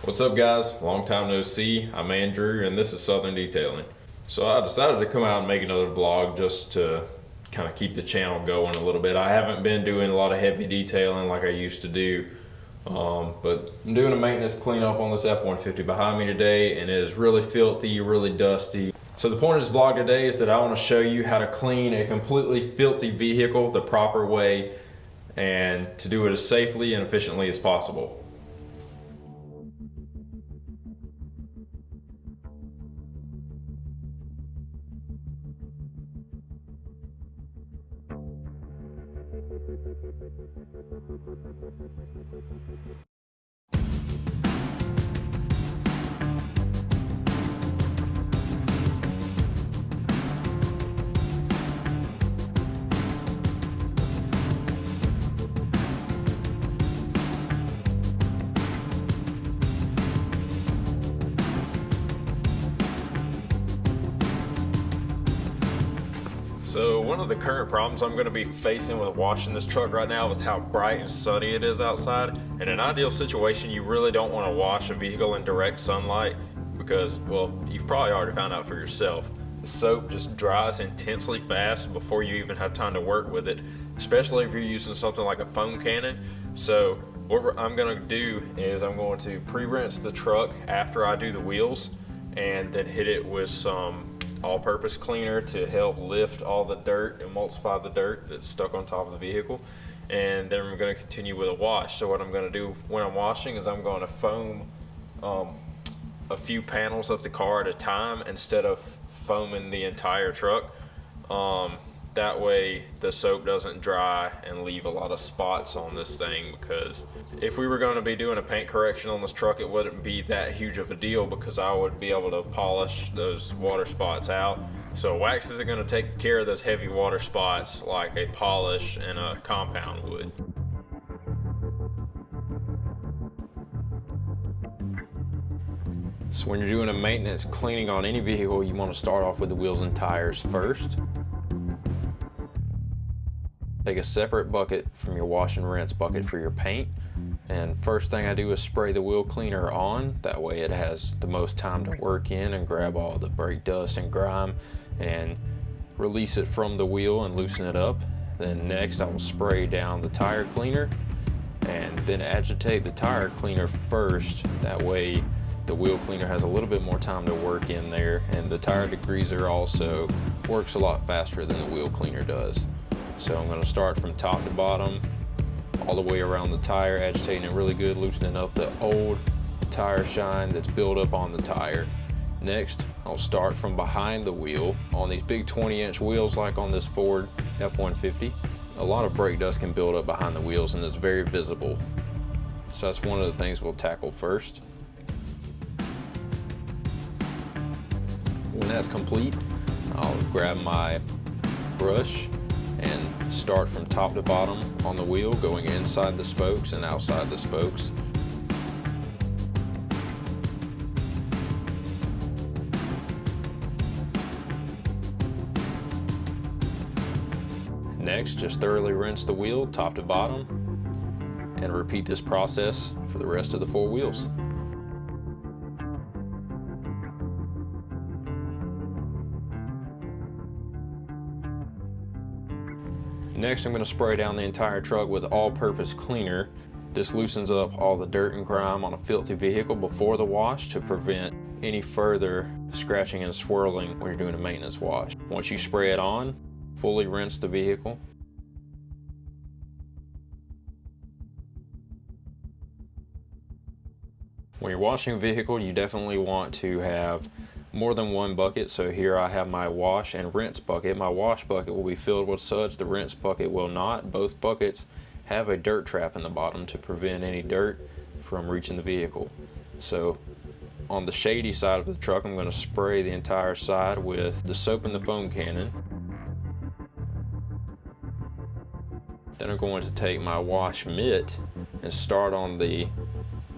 What's up guys? Long time no see. I'm Andrew and this is Southern Detailing. So I decided to come out and make another vlog just to kind of keep the channel going a little bit. I haven't been doing a lot of heavy detailing like I used to do, but I'm doing a maintenance cleanup on this F-150 behind me today, and it is really filthy, really dusty. So the point of this vlog today is that I want to show you how to clean a completely filthy vehicle the proper way and to do it as safely and efficiently as possible. So one of the current problems I'm going to be facing with washing this truck right now is how bright and sunny it is outside. In an ideal situation, you really don't want to wash a vehicle in direct sunlight because, well, you've probably already found out for yourself. The soap just dries intensely fast before you even have time to work with it, especially if you're using something like a foam cannon. So what I'm going to do is I'm going to pre-rinse the truck after I do the wheels and then hit it with some all-purpose cleaner to help lift all the dirt, emulsify the dirt that's stuck on top of the vehicle, and then I'm going to continue with a wash. So what I'm going to do when I'm washing is I'm going to foam a few panels of the car at a time instead of foaming the entire truck. That way the soap doesn't dry and leave a lot of spots on this thing, because if we were going to be doing a paint correction on this truck, it wouldn't be that huge of a deal because I would be able to polish those water spots out. So wax isn't going to take care of those heavy water spots like a polish and a compound would. So when you're doing a maintenance cleaning on any vehicle, you want to start off with the wheels and tires first. Take a separate bucket from your wash and rinse bucket for your paint, and first thing I do is spray the wheel cleaner on. That way it has the most time to work in and grab all the brake dust and grime and release it from the wheel and loosen it up. Then next I will spray down the tire cleaner and then agitate the tire cleaner first. That way the wheel cleaner has a little bit more time to work in there, and the tire degreaser also works a lot faster than the wheel cleaner does. So I'm going to start from top to bottom, all the way around the tire, agitating it really good, loosening up the old tire shine that's built up on the tire. Next, I'll start from behind the wheel. On these big 20-inch wheels like on this Ford F-150, a lot of brake dust can build up behind the wheels and it's very visible. So that's one of the things we'll tackle first. When that's complete, I'll grab my brush and start from top to bottom on the wheel, going inside the spokes and outside the spokes. Next, just thoroughly rinse the wheel top to bottom and repeat this process for the rest of the 4 wheels. Next, I'm going to spray down the entire truck with all-purpose cleaner. This loosens up all the dirt and grime on a filthy vehicle before the wash to prevent any further scratching and swirling when you're doing a maintenance wash. Once you spray it on, fully rinse the vehicle. When you're washing a vehicle, you definitely want to have more than one bucket. So here I have my wash and rinse bucket. My wash bucket will be filled with suds, the rinse bucket will not. Both buckets have a dirt trap in the bottom to prevent any dirt from reaching the vehicle. So on the shady side of the truck, I'm going to spray the entire side with the soap and the foam cannon. Then I'm going to take my wash mitt and start on the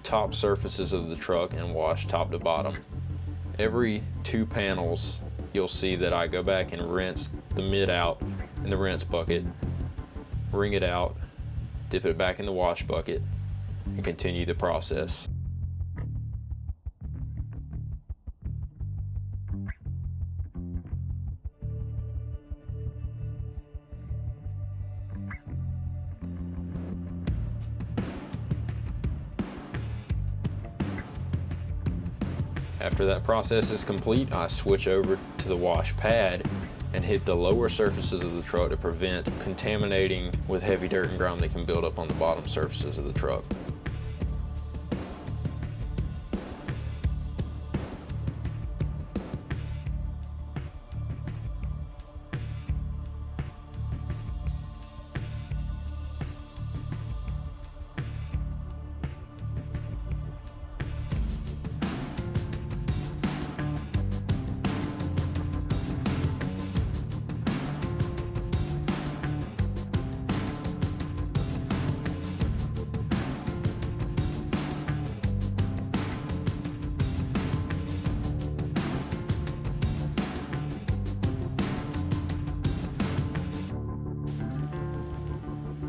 top surfaces of the truck and wash top to bottom. Every 2 panels, you'll see that I go back and rinse the mitt out in the rinse bucket, wring it out, dip it back in the wash bucket, and continue the process. After that process is complete, I switch over to the wash pad and hit the lower surfaces of the truck to prevent contaminating with heavy dirt and grime that can build up on the bottom surfaces of the truck.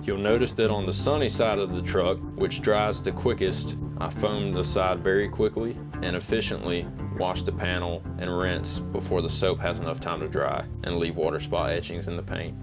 You'll notice that on the sunny side of the truck, which dries the quickest, I foam the side very quickly and efficiently wash the panel and rinse before the soap has enough time to dry and leave water spot etchings in the paint.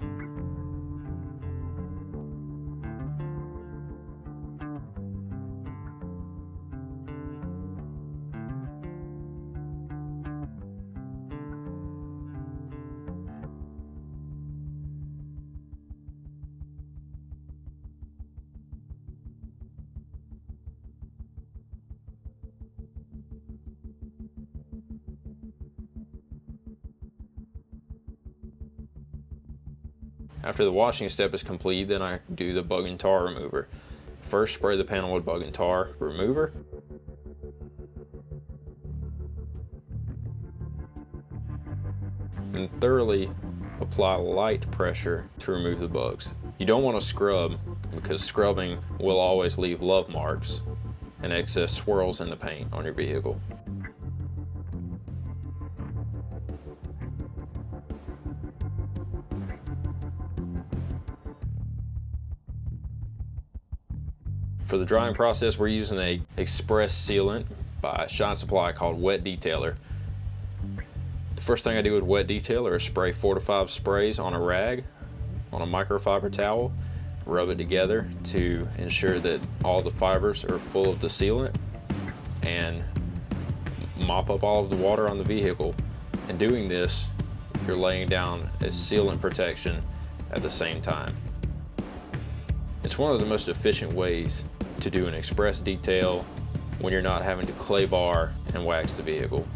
After the washing step is complete, then I do the bug and tar remover. First, spray the panel with bug and tar remover. And thoroughly apply light pressure to remove the bugs. You don't want to scrub because scrubbing will always leave love marks and excess swirls in the paint on your vehicle. For the drying process, we're using a express sealant by Shine Supply called Wet Detailer. The first thing I do with Wet Detailer is spray 4 to 5 sprays on a rag, on a microfiber towel, rub it together to ensure that all the fibers are full of the sealant, and mop up all of the water on the vehicle. In doing this, you're laying down a sealant protection at the same time. It's one of the most efficient ways to do an express detail when you're not having to clay bar and wax the vehicle.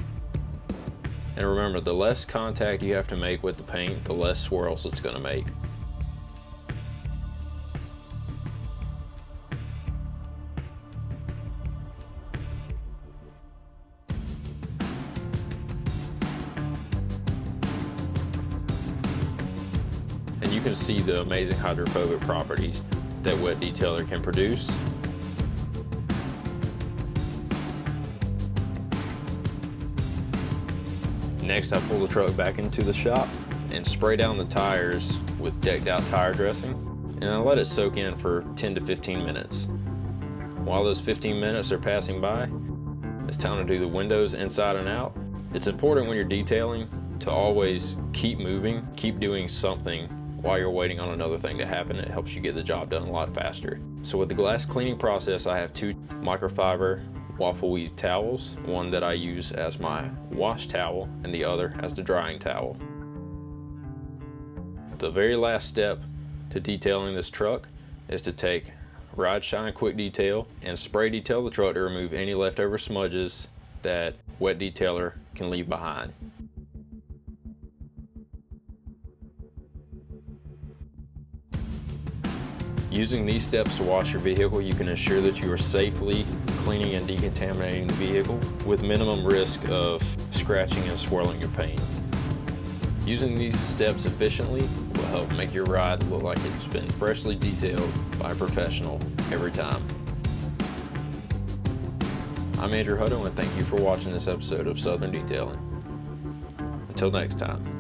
And remember, the less contact you have to make with the paint, the less swirls it's going to make. And you can see the amazing hydrophobic properties that Wet Detailer can produce. Next, I pull the truck back into the shop and spray down the tires with decked out tire dressing, and I let it soak in for 10 to 15 minutes. While those 15 minutes are passing by, it's time to do the windows inside and out. It's important when you're detailing to always keep moving, keep doing something while you're waiting on another thing to happen. It helps you get the job done a lot faster. So with the glass cleaning process, I have 2 microfiber waffle weave towels, one that I use as my wash towel and the other as the drying towel. The very last step to detailing this truck is to take Ride Shine Quick Detail and spray detail the truck to remove any leftover smudges that Wet Detailer can leave behind. Using these steps to wash your vehicle, you can ensure that you are safely cleaning and decontaminating the vehicle with minimum risk of scratching and swirling your paint. Using these steps efficiently will help make your ride look like it's been freshly detailed by a professional every time. I'm Andrew Hutto, and thank you for watching this episode of Southern Detailing. Until next time.